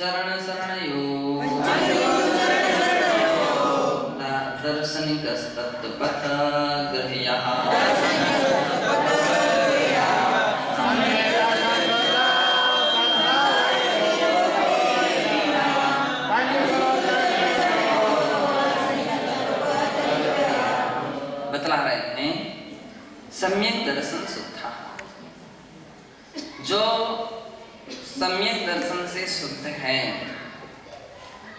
चरण शरणयो दार्शनिकस्तत्पथ गृह्यः बतला रहे हैं सम्यक दर्शन शुद्धा, जो सम्यक दर्शन से शुद्ध है।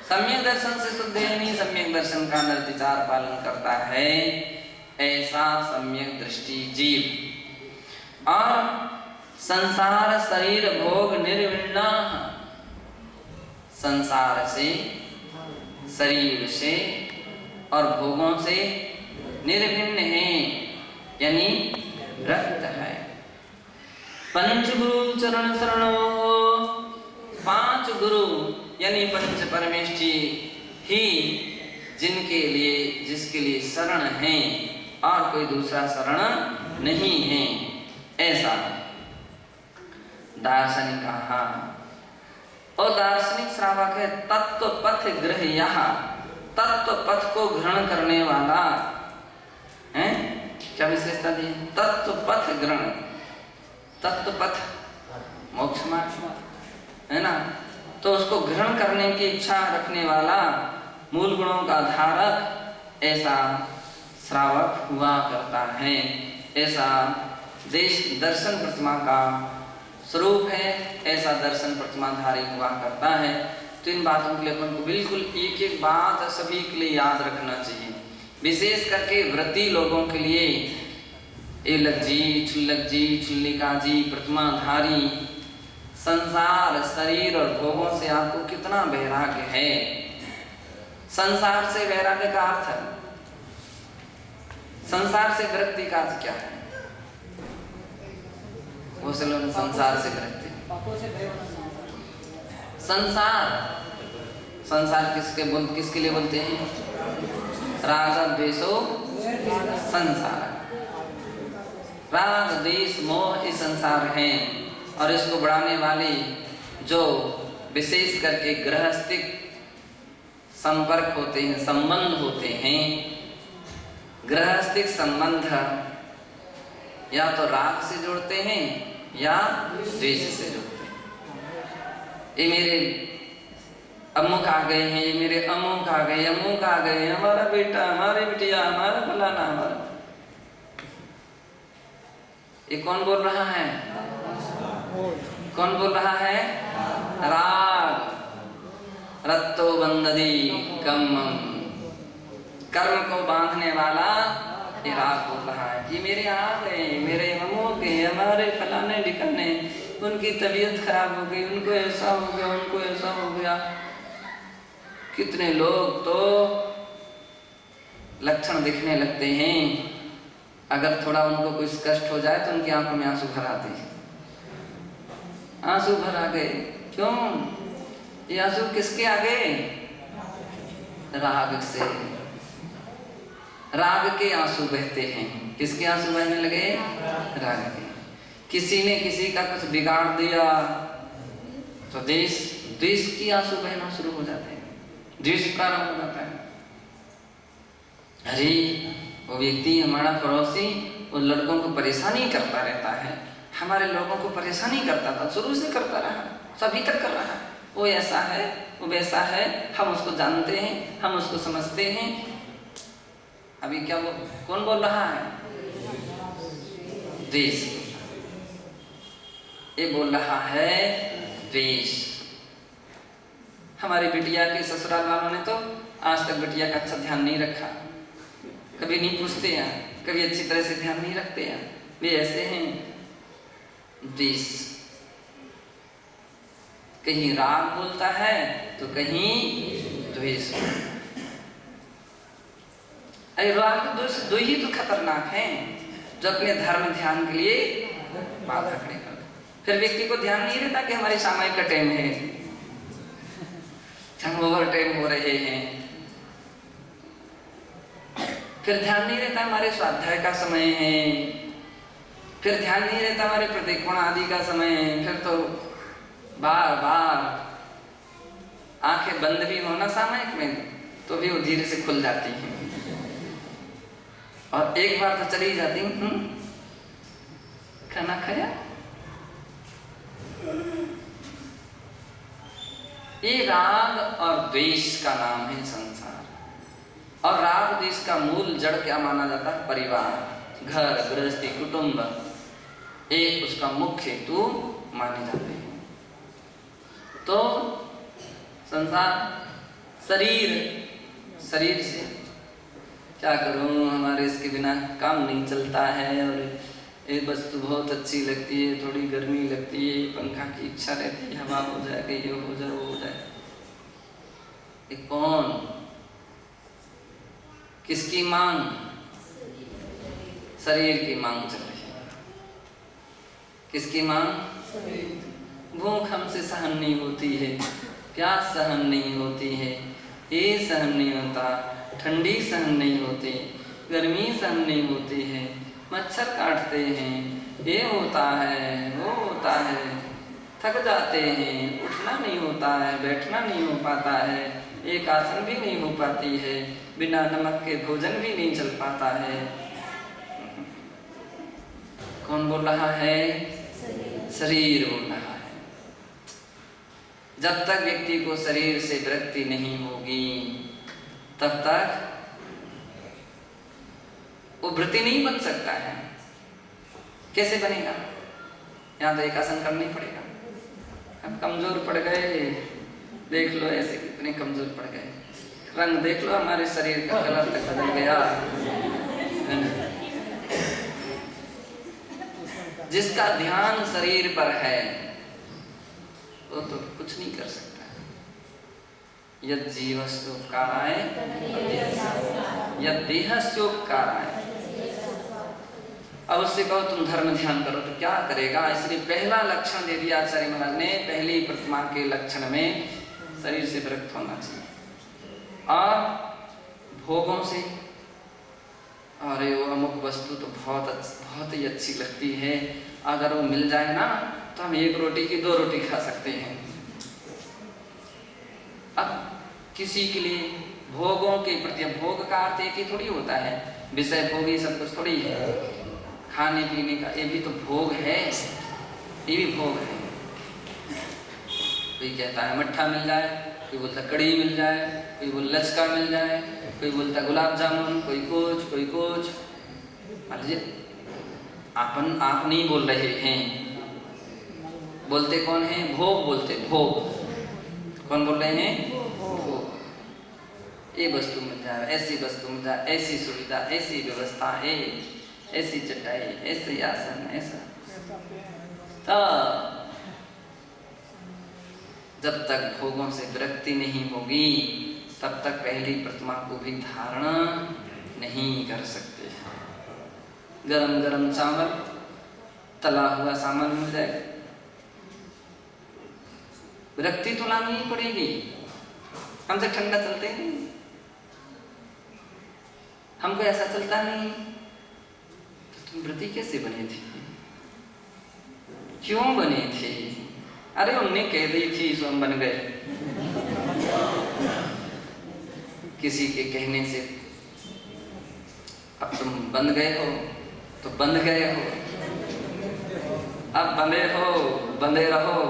सम्यक दर्शन से शुद्ध यानी सम्यक दर्शन का निर्विचार पालन करता है, ऐसा सम्यक दृष्टि जीव और संसार शरीर भोग निर्विण्ण, संसार से शरीर से और भोगों से निर्भिन्न है, यानी रक्त है। पंचगुरु चरण शरणो, पांच गुरु यानी पंच परमेष्ठी ही जिनके लिए जिसके लिए शरण है और कोई दूसरा शरण नहीं है, ऐसा दार्शनिक कहा। और दार्शनिक श्रावक है तत्व पथ गृह्यः, तत्व पथ को ग्रहण करने वाला है। क्या विशेषता दी? तत्व पथ ग्रहण, तत्व पथ मोक्ष मार्ग है ना, तो उसको ग्रहण करने की इच्छा रखने वाला, मूल गुणों का धारक, ऐसा श्रावक हुआ करता है। ऐसा देश दर्शन प्रतिमा का स्वरूप है, ऐसा दर्शन प्रतिमाधारी हुआ करता है। तो इन बातों के लिए अपन को बिल्कुल एक एक बात सभी के लिए याद रखना चाहिए, विशेष करके व्रती लोगों के लिए। एलक जी, छुल्लक जी, छुल्लिका जी, प्रतिमाधारी, संसार शरीर और भोगों से आपको कितना वैराग्य है। संसार से वैराग्य का अर्थ है, संसार से विरक्ति का अर्थ क्या है? वो से लोग संसार से विरक्ति, संसार, संसार किसके लिए बोलते हैं? राग द्वेषो संसार, राग द्वेष मोह इस संसार है। और इसको बढ़ाने वाले जो विशेष करके गृहस्थिक संपर्क होते हैं, संबंध होते हैं, गृहस्थिक संबंध या तो राग से जोड़ते हैं या द्वेष से जोड़ते हैं। ये मेरे अमुक आ गए हैं, ये मेरे अमुक आ गए, अमुक आ गए, हमारा बेटा, हमारी बिटिया, हमारा फलाना, हमारा। ये कौन बोल रहा है? कौन बोल रहा है? राग। रत्तो बंददी कम्मम, कर्म को बांधने वाला ये राग बोल रहा है कि मेरे आ गए, मेरे अमुक हैं, हमारे फलाने ठिकाने, उनकी तबीयत खराब हो गई, उनको ऐसा हो गया, उनको ऐसा हो गया। कितने लोग तो लक्षण दिखने लगते हैं, अगर थोड़ा उनको कुछ कष्ट हो जाए तो उनकी आंखों में आंसू भर आते हैं, आंसू भर आ गए। क्यों? ये आंसू किसके आ गए? राग से, राग के आंसू बहते हैं। किसके आंसू बहने लगे? राग के। किसी ने किसी का कुछ बिगाड़ दिया तो द्वेष की आंसू बहना शुरू हो जाते हैं, द्वेष प्रारंभ हो जाता है। अरे वो व्यक्ति, हमारा पड़ोसी, वो लड़कों को परेशानी करता रहता है, हमारे लोगों को परेशानी करता था, शुरू से करता रहा, सभी तक कर रहा है। वो ऐसा है, वो वैसा है, हम उसको जानते हैं, हम उसको समझते हैं। अभी क्या कौन बोल रहा है? द्वेष। ये बोल रहा है द्वेष। हमारी बिटिया के ससुराल वालों ने तो आज तक बिटिया का अच्छा ध्यान नहीं रखा, कभी नहीं पूछते हैं, कभी अच्छी तरह से ध्यान नहीं रखते हैं, वे ऐसे हैं। द्वेष, कहीं राग बोलता है तो कहीं द्वेष। अरे राग द्वेष दो ही तो खतरनाक हैं, जो अपने धर्म ध्यान के लिए बाधा खड़े कर। फिर व्यक्ति को ध्यान नहीं रहता कि हमारी सामयिक का टाइम है, हम ओवर टाइम हो रहे हैं। फिर ध्यान नहीं रहता हमारे स्वाध्याय का समय है, फिर ध्यान नहीं रहता हमारे प्रतिकोण आदि का समय है। फिर तो बार बार आंखें बंद भी हो ना सामयिक में तो भी वो धीरे से खुल जाती हैं, और एक बार तो चली जाती हूँ। खाना खाया? ये राग और द्वेष का नाम है संसार, और राग द्वेष का मूल जड़ क्या माना जाता है? परिवार, घर गृहस्थी कुटुंब, एक उसका मुख्य हेतु माने जाते हैं। तो संसार, शरीर से क्या करूं, हमारे इसके बिना काम नहीं चलता है, और ये वस्तु बहुत अच्छी लगती है, थोड़ी गर्मी लगती है, पंखा की इच्छा रहती है, हवा हो जाए, ये हो जाए, वो हो जाए। ये कौन, किसकी मांग? शरीर की मांग चल रही है। किसकी मांग? भूख हमसे सहन नहीं होती है, प्यास सहन नहीं होती है, ये सहन नहीं होता, ठंडी सहन नहीं होती, गर्मी सहन नहीं होती है, मच्छर काटते हैं, ये होता है, वो होता है, थक जाते हैं, उठना नहीं होता है, बैठना नहीं हो पाता है, एक आसन भी नहीं हो पाती है, बिना नमक के भोजन भी नहीं चल पाता है। कौन बोल रहा है? शरीर बोल रहा है। जब तक व्यक्ति को शरीर से विरक्ति नहीं होगी तब तक वो वृत्ति नहीं बन सकता है। कैसे बनेगा? यहाँ तो एक आसन करना ही पड़ेगा। हम कमजोर पड़ गए, देख लो ऐसे कितने कमजोर पड़ गए, रंग देख लो, हमारे शरीर का कलर तक बदल गया। जिसका ध्यान शरीर पर है वो तो कुछ नहीं कर सकता। यद जीवस्योपकाराय यद देहस्योपकाराय। अब उससे कहो तुम धर्म ध्यान करो तो क्या करेगा? इसलिए पहला लक्षण दे दिया आचार्य महाराज ने, पहली प्रतिमा के लक्षण में शरीर से विरक्त होना चाहिए। और भोगों से, अरे वो अमुक वस्तु तो बहुत ही अच्छी लगती है, अगर वो मिल जाए ना तो हम एक रोटी की 2 रोटी खा सकते हैं। अब किसी के लिए भोगों के प्रति, भोग का अर्थ एक ही थोड़ी होता है, विषय भोगी सब कुछ थोड़ी है। खाने पीने का ये भी तो भोग है, ये भी भोग है। कोई कहता है मट्ठा मिल जाए, कोई बोलता कड़ी मिल जाए, कोई बोल लचका मिल जाए, कोई बोलता गुलाब जामुन, कोई कुछ। मान लीजिए आप नहीं बोल रहे हैं, बोलते कौन है? भोग बोलते, भोग। कौन बोल रहे हैं? भोग। ये वस्तु मिल जाए, ऐसी वस्तु मिल जाए, ऐसी सुविधा, ऐसी व्यवस्था है, ऐसी चटाई, ऐसे आसन, ऐसा। तो जब तक भोगों से विरक्ति नहीं होगी तब तक पहली प्रतिमा को भी धारण नहीं कर सकते। गरम गरम चावल, तला हुआ सामान मिल जाए, विरक्ति तो लानी ही पड़ेगी। हमसे ठंडा चलते ही नहीं, हमको ऐसा चलता नहीं। तो तुम व्रती कैसे बने थे? क्यों बने थे? अरे उनने कह दी थी सो हम बन गए। किसी के कहने से अब तुम बन गए हो तो बंध गए हो, अब बंधे हो, बंधे रहो।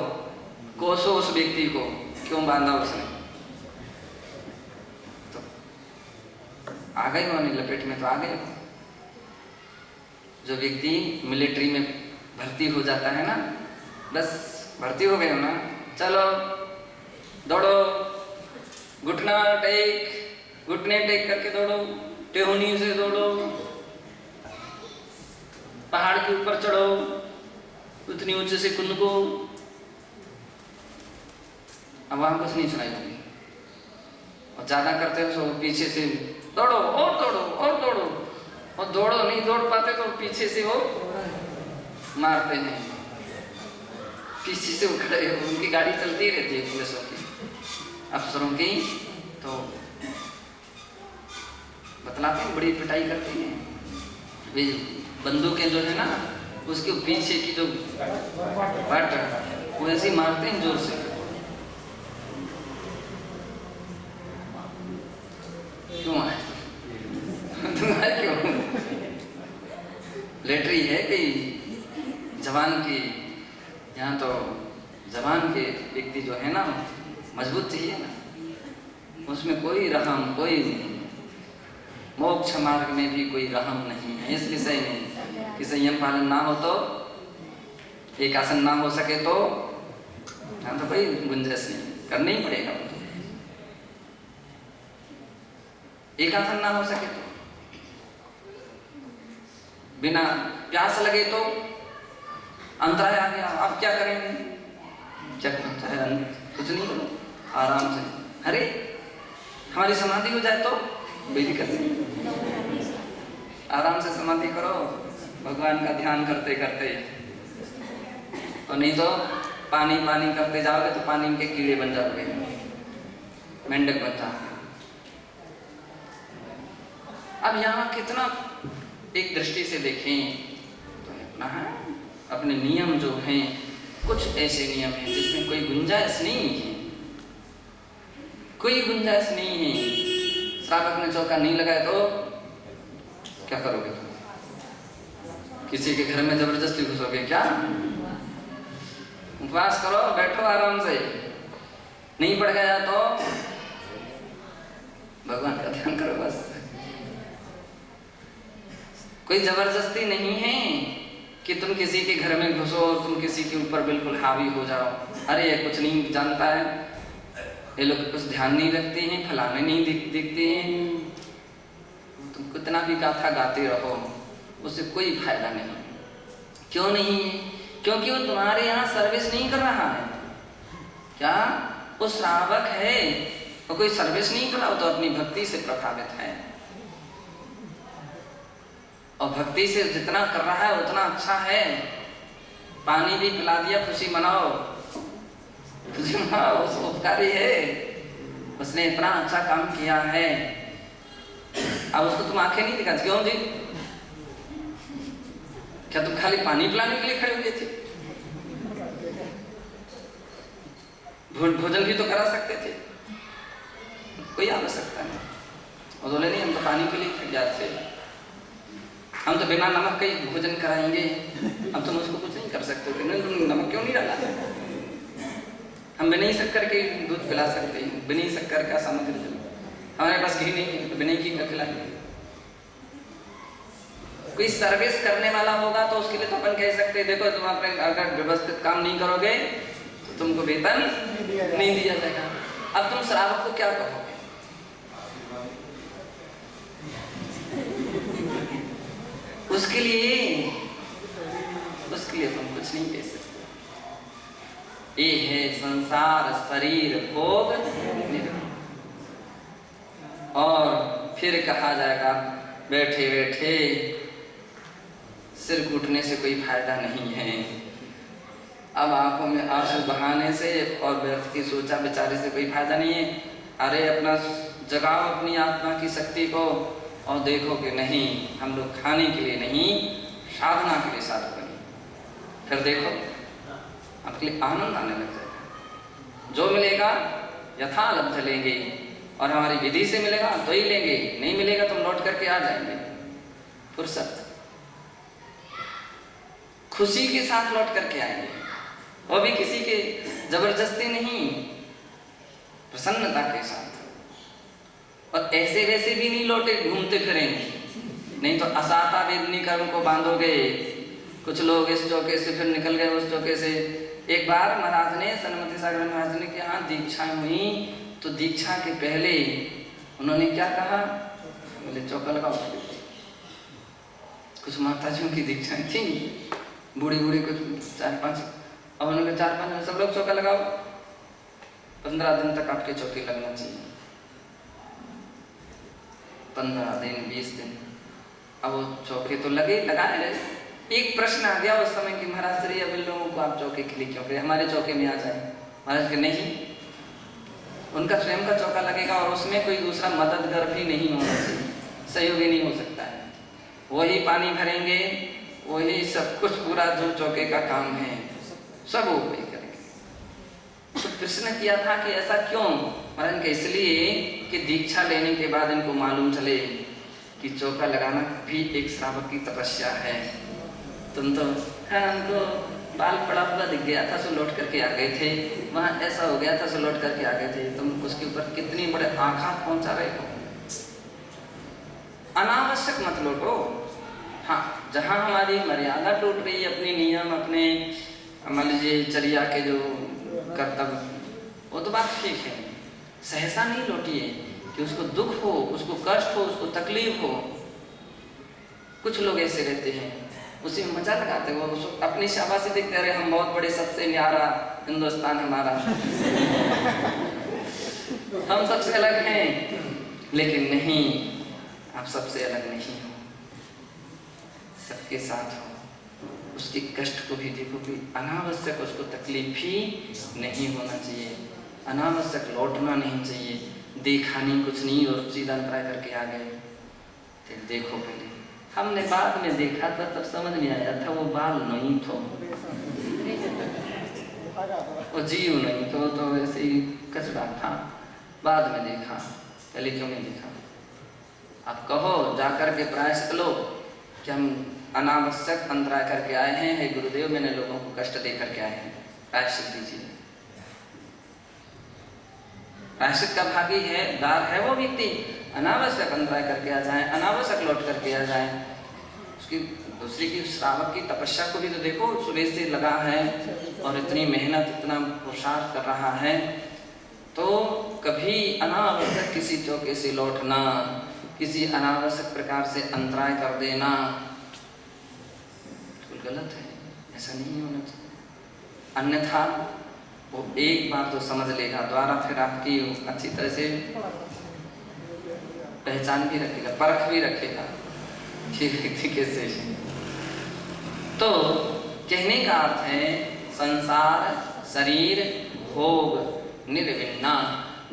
कोसो उस व्यक्ति को, क्यों बांधा उसने? तो आ गए हो, लपेट में तो आ गए हो। जो व्यक्ति मिलिट्री में भर्ती हो जाता है ना, बस भर्ती हो गए हो ना, चलो दौड़ो, घुटना टेक, घुटने टेक करके दौड़ो, टेहुनी से दौड़ो, पहाड़ के ऊपर चढ़ो, उतनी ऊंचे से कुंदको। अब वहां कुछ नहीं सुनाई देगी, और ज्यादा करते हो तो पीछे से दौड़ो और दौड़ो और दौड़ो, और दौड़ो नहीं दौड़ पाते तो पीछे से वो मारते हैं, पीछे से वो खड़े हो। उनकी गाड़ी चलती रहती है पुलिसों की, अफसरों की, तो बतलाते हैं, बड़ी पिटाई करती हैं। वे बंदूकें जो है ना, उसके पीछे की जो बट वो ऐसे मारते हैं जोर से। यहाँ तो जबान के व्यक्ति जो है ना मजबूत चाहिए ना, उसमें कोई रहम, कोई मोक्ष मार्ग में भी कोई रहम नहीं है। इस विषय में कि संयम पालन ना हो तो, एक आसन ना हो सके तो, यहाँ तो कोई गुंजाइश नहीं, करना ही पड़ेगा। एक आसन ना हो सके तो, बिना प्यास लगे तो, अंतराय आ गया, अब क्या करेंगे? क्या चाहे कुछ नहीं करो, आराम से। अरे हमारी समाधि हो जाए तो बेफिक्र से आराम से समाधि करो, भगवान का ध्यान करते करते। और नहीं तो पानी पानी करते जाओगे तो पानी के कीड़े बन जाओगे, मेंढक बन जाओगे। अब यहाँ कितना एक दृष्टि से देखें तो अपना है, अपने नियम जो हैं, कुछ ऐसे नियम हैं जिसमें कोई गुंजाइश नहीं है, कोई गुंजाइश नहीं है। श्रावक ने चौका नहीं लगाया तो क्या करोगे तुम? किसी के घर में जबरदस्ती घुसोगे क्या? उपवास करो, बैठो आराम से, नहीं पड़ गया तो भगवान का ध्यान करो बस। कोई जबरदस्ती नहीं है कि तुम किसी के घर में घुसो, तुम किसी के ऊपर बिल्कुल हावी हो जाओ। अरे ये कुछ नहीं जानता है, ये लोग कुछ ध्यान नहीं रखते हैं, फलाने नहीं दिखते हैं, तुम कितना भी गाथा गाते रहो, उससे कोई फायदा नहीं। क्यों नहीं है? क्योंकि वो तुम्हारे यहाँ सर्विस नहीं कर रहा है। क्या वो श्रावक है और कोई सर्विस नहीं कर रहा, वो तो अपनी भक्ति से प्रभावित है, और भक्ति से जितना कर रहा है उतना अच्छा है। पानी भी पिला दिया, खुशी मनाओ, खुशी मनाओ, वो उपकारी है, उसने इतना अच्छा काम किया है। अब उसको तुम आंखें नहीं दिखाते, क्यों जी? क्या तुम खाली पानी पिलाने के लिए खड़े हुए थे? भोजन भी तो करा सकते थे, कोई आवश्यकता नहीं। और बोले नहीं, हम तो पानी के लिए थक जाते, हम तो बिना नमक का ही भोजन कराएंगे। अब तुम उसको कुछ नहीं कर सकते, तुम नमक क्यों नहीं डाला? हम बिना ही शक्कर के दूध पिला सकते हैं, बिना ही शक्कर का सामग्री, हमारे पास घी नहीं है तो बिना घी का खिलाएंगे। कोई सर्विस करने वाला होगा तो उसके लिए तो अपन कह सकते हैं, देखो तुम अपने अगर व्यवस्थित काम नहीं करोगे तो तुमको वेतन नहीं दिया जाएगा। अब तुम श्रावक को क्या कहोगे? उसके लिए तुम कुछ नहीं कह सकते। ये है संसार, शरीर, भोग, निर्भोग। और फिर कहा जाएगा बैठे बैठे सिर कूटने से कोई फायदा नहीं है। अब आंखों में आंसू बहाने से और व्यर्थ की सोचा विचारे से कोई फायदा नहीं है। अरे अपना जगाओ अपनी आत्मा की शक्ति को और देखो कि नहीं, हम लोग खाने के लिए नहीं, साधना के लिए साधु बने। फिर देखो आपके लिए आनंद आने लग जाएगा। जो मिलेगा यथालब्ध लेंगे, और हमारी विधि से मिलेगा तो ही लेंगे, नहीं मिलेगा तो लौट करके आ जाएंगे। फुर्सत, खुशी के साथ लौट करके आएंगे, वो भी किसी के जबरदस्ती नहीं, प्रसन्नता के साथ। और ऐसे वैसे भी नहीं लौटे घूमते फिरेंगे, नहीं तो असाता वेदनी कर्म को बांधोगे। कुछ लोग इस चौके से फिर निकल गए उस चौके से। एक बार महाराज ने, सन्मति सागर महाराज ने के यहाँ दीक्षाएं हुई, तो दीक्षा के पहले उन्होंने क्या कहा? बोले चौका लगाओ। कुछ माताजियों की दीक्षाएं थी, बूढ़ी बूढ़ी कुछ 4-5, और उन्होंने 4-5 सब लोग चौका लगाओ, 15 दिन तक आपके चौके लगना चाहिए। 15 दिन 20 दिन, अब वो चौके तो लगे, लगाए रहे। एक प्रश्न आ गया उस समय कि महाराज श्री अब इन लोगों को आप चौके के लिए क्यों करें, हमारे चौके में आ जाए। महाराज के नहीं, उनका स्वयं का चौका लगेगा और उसमें कोई दूसरा मददगार भी नहीं होना चाहिए, सहयोगी नहीं हो सकता है। वही पानी भरेंगे, वही सब कुछ, पूरा जो चौके का काम है सब वो वही करेंगे। तो प्रश्न किया था कि ऐसा क्यों? महाराज के इसलिए कि दीक्षा लेने के बाद इनको मालूम चले कि चौका लगाना भी एक श्रावक की तपस्या है। तुम तो हमको बाल पड़ा हुआ दिख गया था सो लौट करके आ गए थे, वहाँ ऐसा हो गया था सो लौट करके आ गए थे। तुम उसके ऊपर कितनी बड़े आघात पहुंचा रहे हो। अनावश्यक मत लौटो। हाँ, जहाँ हमारी मर्यादा टूट रही है, अपने नियम, अपने मान लीजिए चर्या के जो कर्तव्य, वो तो बात ठीक है। सहसा नहीं लौटिए कि उसको दुख हो, उसको कष्ट हो, उसको तकलीफ हो। कुछ लोग ऐसे रहते हैं, उसी में मजा लगाते हो, उसको अपनी शाबाशी देखते रहे, हम बहुत बड़े, सबसे न्यारा हिंदुस्तान हमारा हम सबसे अलग हैं। लेकिन नहीं, आप सबसे अलग नहीं हो, सबके साथ हो। उसके कष्ट को भी देखो कि अनावश्यक उसको तकलीफ भी नहीं होना चाहिए, अनावश्यक लौटना नहीं चाहिए। देखा नहीं, कुछ नहीं और सीधा अंतराय करके आ गए। फिर देखो, पहले हमने बाद में देखा था तब समझ में आया था वो बाल नहीं था, वो जीव नहीं तो वैसे ही कचरा था। बाद में देखा, पहले क्यों नहीं देखा। अब कहो जाकर के प्रायश्चित लो कि हम अनावश्यक अंतराय करके आए हैं, हे गुरुदेव मैंने लोगों को कष्ट दे करके आए हैं, प्रायश्चित दीजिए। प्रायश्चित का भागी है, दार है वो व्यक्ति अनावश्यक अंतराय करके आ जाए, अनावश्यक लौट करके आ जाए। उसकी दूसरी की श्रावक की तपस्या को भी तो देखो, सुबह से लगा है और इतनी मेहनत, इतना पुरुषार्थ कर रहा है, तो कभी अनावश्यक किसी चौके से लौटना, किसी अनावश्यक प्रकार से अंतराय कर देना बिल्कुल गलत है, ऐसा नहीं होना चाहिए। अन्यथा वो एक बार तो समझ लेगा, द्वारा फिर आपकी अच्छी तरह से पहचान भी रखेगा, परख भी रखेगा कि व्यक्ति कैसे है। तो कहने का अर्थ है संसार, शरीर, भोग, निर्विन्ना,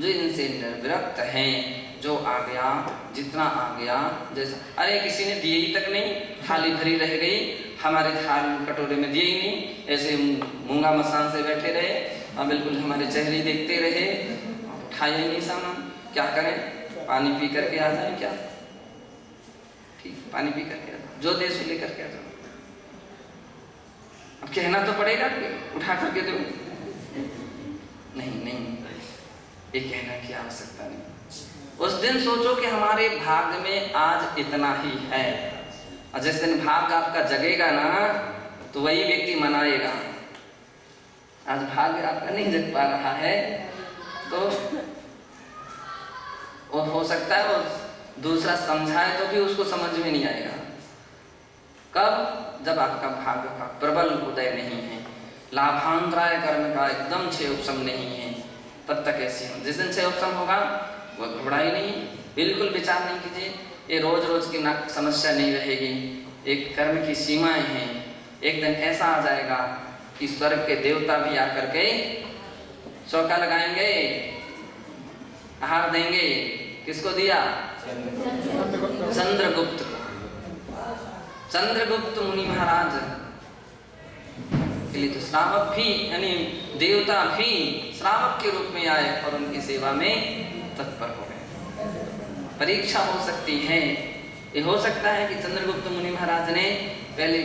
जो इनसे निर्विरक्त हैं, जो आ गया, जितना आ गया, जैसा अरे किसी ने दिए ही तक नहीं, थाली भरी रह गई, हमारे थाल कटोरे में दिए ही नहीं, ऐसे मूंगा मसान से बैठे रहे और बिल्कुल हमारे चेहरे देखते रहे, उठाए नहीं सामान, क्या करें, पानी पी करके आ जाए क्या, ठीक पानी पी करके आ जाओ, जो दे सो लेकर के आ जाओ। अब कहना तो पड़ेगा कि उठा करके दो, नहीं नहीं, ये कहने की आवश्यकता नहीं। उस दिन सोचो कि हमारे भाग्य में आज इतना ही है, और जिस दिन भाग्य आपका जगेगा ना तो वही व्यक्ति मनाएगा। आज भाग्य आपका नहीं जग पा रहा है तो वो हो सकता है वो दूसरा समझाए तो भी उसको समझ में नहीं आएगा। कब? जब आपका भाग्य का प्रबल उदय नहीं है, लाभांतराय कर्म का एकदम क्षय उपशम नहीं है, तब तक ऐसे हो। जिस दिन क्षय उपशम होगा वो घबराई नहीं, बिल्कुल विचार नहीं कीजिए, ये रोज रोज की ना समस्या नहीं रहेगी। एक कर्म की सीमाएं हैं, एक दिन ऐसा आ जाएगा कि स्वर्ग के देवता भी आकर के चौका लगाएंगे, आहार देंगे। किसको दिया? चंद्रगुप्त को। चंद्रगुप्त मुनि महाराज के लिए तो श्रावक भी, यानी देवता भी श्रावक के रूप में आए और उनकी सेवा में तत्पर हो गए। परीक्षा हो सकती है, ये हो सकता है कि चंद्रगुप्त मुनि महाराज ने पहले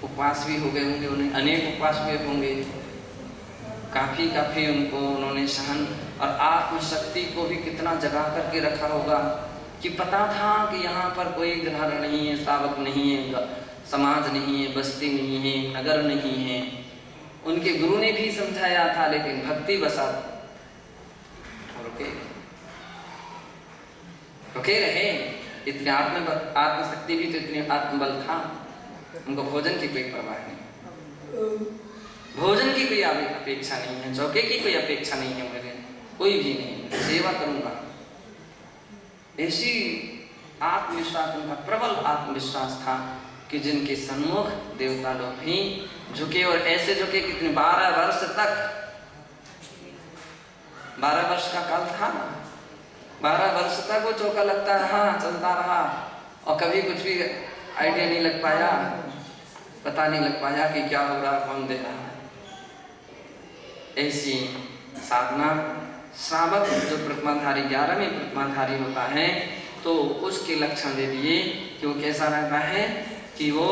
उपवास भी हो गए होंगे, उन्हें अनेक उपवास हुए होंगे, काफी उनको उन्होंने सहन और आत्मशक्ति को भी कितना जगा करके रखा होगा कि पता था कि यहाँ पर कोई ग्रह नहीं है, श्रावक नहीं है, समाज नहीं है, बस्ती नहीं है, नगर नहीं है। उनके गुरु ने भी समझाया था, लेकिन भक्ति बसा रुके रहे। इतने आत्मशक्ति भी तो, इतने आत्मबल था, उनको भोजन की कोई परवाह नहीं, भोजन की कोई अपेक्षा नहीं है, चौके की कोई अपेक्षा नहीं है, मेरे कोई भी नहीं, सेवा करूंगा। ऐसी आत्मविश्वास, उनका प्रबल आत्मविश्वास था कि जिनके सन्मुख देवता लोग भी झुके, और ऐसे झुके कितने 12 वर्ष तक, 12 वर्ष का काल था, 12 वर्ष तक वो चौका लगता रहा, चलता रहा, और कभी कुछ भी आइडिया नहीं लग पाया, पता नहीं लग पाया कि क्या हो रहा, कौन दे रहा है। ऐसी साधना श्रावक जो प्रतिमाधारी 11वें प्रतिमाधारी होता है, तो उसके लक्षण दे दिए कि वो कैसा रहता है कि वो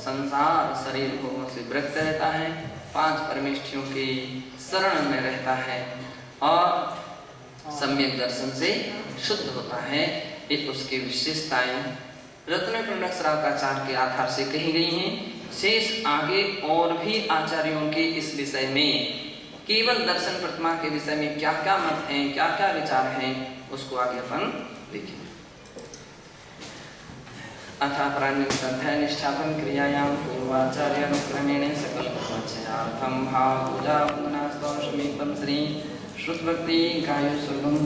संसार शरीर भोगों से विरक्त रहता है, 5 परमेष्ठियों के शरण में रहता है और सम्यक दर्शन से शुद्ध होता है। ये उसकी विशेषताएं रत्नपिंडक श्रावकाचार्य के आधार से कही गई हैं। शेष आगे और भी आचार्यों के इस विषय में केवल दर्शन प्रतिमा के विषय में क्या क्या मत हैं, क्या क्या विचार हैं, उसको आगे अपन देखेंगे। अथापरान्यध्याय निष्ठापन क्रियायाम पूर्वाचार्य अनुक्रमेण सकल प्रपंचार्थम भाव पूजा वंदना स्तव समीपम श्री श्रुत भक्ति गायो सुगम